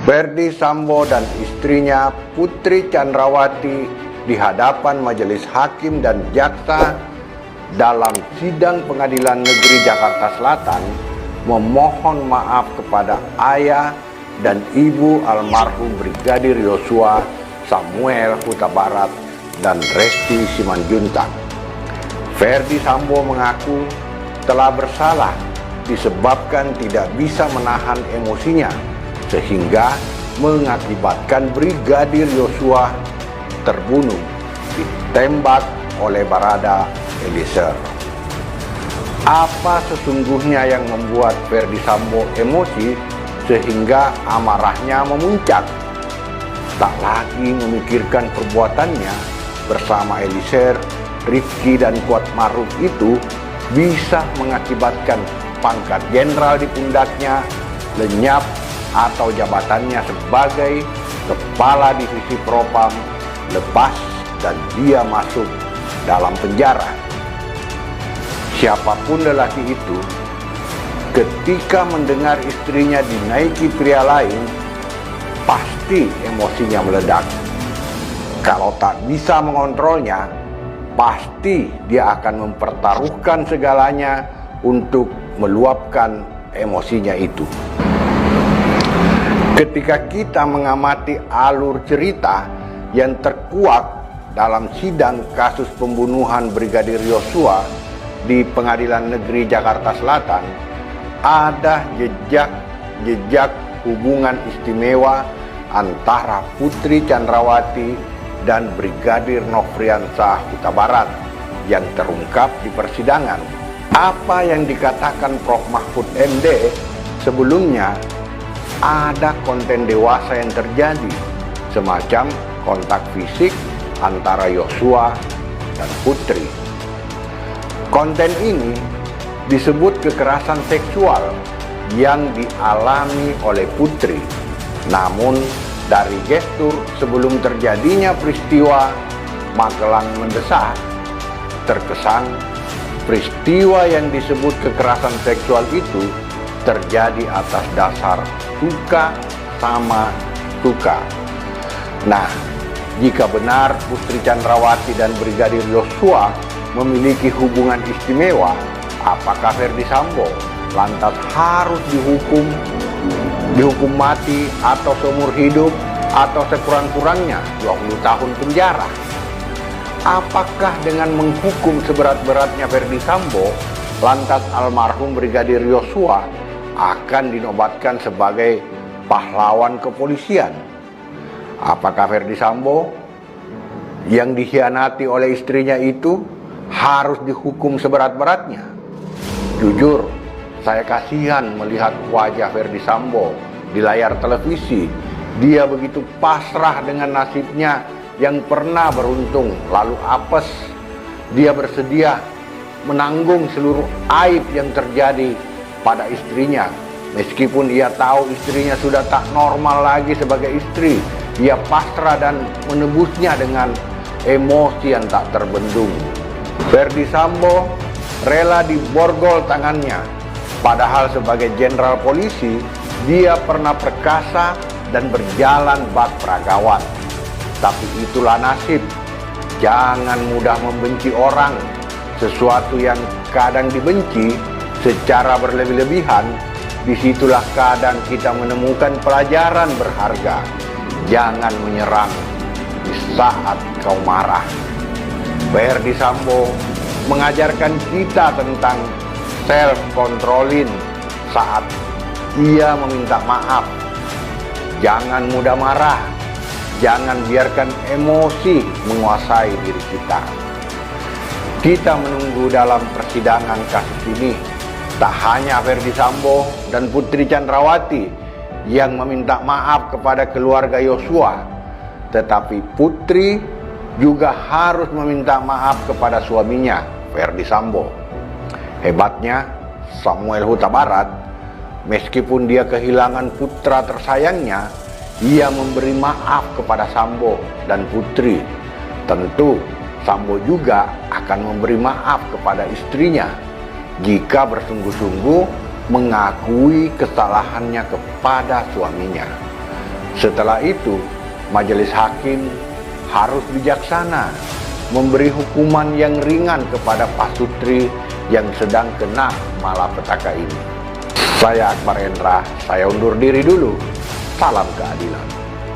Verdi Sambo dan istrinya Putri Chandrawati di hadapan majelis hakim dan jaksa dalam sidang Pengadilan Negeri Jakarta Selatan memohon maaf kepada ayah dan ibu almarhum Brigadir Yosua Samuel Huta Barat dan Resti Simanjuntak. Verdi Sambo mengaku telah bersalah disebabkan tidak bisa menahan emosinya sehingga mengakibatkan Brigadir Yosua terbunuh ditembak oleh Barada Eliezer. Apa sesungguhnya yang membuat Verdi Sambo emosi sehingga amarahnya memuncak? Tak lagi memikirkan perbuatannya bersama Eliezer, Rifki dan Kuatmaruf itu bisa mengakibatkan pangkat jenderal di pundaknya lenyap atau jabatannya sebagai Kepala Divisi Propam lepas dan dia masuk dalam penjara. Siapapun lelaki itu, ketika mendengar istrinya dinaiki pria lain, pasti emosinya meledak. Kalau tak bisa mengontrolnya, pasti dia akan mempertaruhkan segalanya untuk meluapkan emosinya itu. Ketika kita mengamati alur cerita yang terkuak dalam sidang kasus pembunuhan Brigadir Yosua di Pengadilan Negeri Jakarta Selatan, ada jejak hubungan istimewa antara Putri Chandrawati dan Brigadir Nofriansah Huta Barat yang terungkap di persidangan. Apa yang dikatakan Prof. Mahfud MD sebelumnya, ada konten dewasa yang terjadi, semacam kontak fisik antara Yosua dan Putri. Konten ini disebut kekerasan seksual yang dialami oleh Putri. Namun dari gestur sebelum terjadinya peristiwa Magelang mendesak, terkesan peristiwa yang disebut kekerasan seksual itu terjadi atas dasar suka sama suka. Nah, jika benar Putri Chandrawati dan Brigadir Yosua memiliki hubungan istimewa, apakah Verdi Sambo lantas harus dihukum mati atau seumur hidup atau sekurang-kurangnya 20 tahun penjara? Apakah dengan menghukum seberat-beratnya Verdi Sambo, lantas almarhum Brigadir Yosua akan dinobatkan sebagai pahlawan kepolisian? Apakah Verdi Sambo yang dikhianati oleh istrinya itu harus dihukum seberat-beratnya? Jujur, saya kasihan melihat wajah Verdi Sambo di layar televisi. Dia begitu pasrah dengan nasibnya yang pernah beruntung lalu apes. Dia bersedia menanggung seluruh aib yang terjadi pada istrinya. Meskipun ia tahu istrinya sudah tak normal lagi sebagai istri, ia pasrah dan menebusnya dengan emosi yang tak terbendung. Verdi Sambo rela diborgol tangannya, padahal sebagai jenderal polisi, dia pernah perkasa dan berjalan bak peragawan. Tapi itulah nasib. Jangan mudah membenci orang. Sesuatu yang kadang dibenci secara berlebih-lebihan, disitulah kadang kita menemukan pelajaran berharga. Jangan menyerang di saat kau marah. Verdi Sambo mengajarkan kita tentang self-controlling saat ia meminta maaf. Jangan mudah marah. Jangan biarkan emosi menguasai diri kita. Kita menunggu dalam persidangan kasus ini tak hanya Verdi Sambo dan Putri Chandrawati yang meminta maaf kepada keluarga Yosua, tetapi Putri juga harus meminta maaf kepada suaminya, Verdi Sambo. Hebatnya Samuel Huta Barat, meskipun dia kehilangan putra tersayangnya, ia memberi maaf kepada Sambo dan Putri. Tentu Sambo juga akan memberi maaf kepada istrinya jika bersungguh-sungguh mengakui kesalahannya kepada suaminya. Setelah itu, majelis hakim harus bijaksana memberi hukuman yang ringan kepada Pasutri yang sedang kena malapetaka ini. Saya Akbar Endra, saya undur diri dulu. Salam keadilan.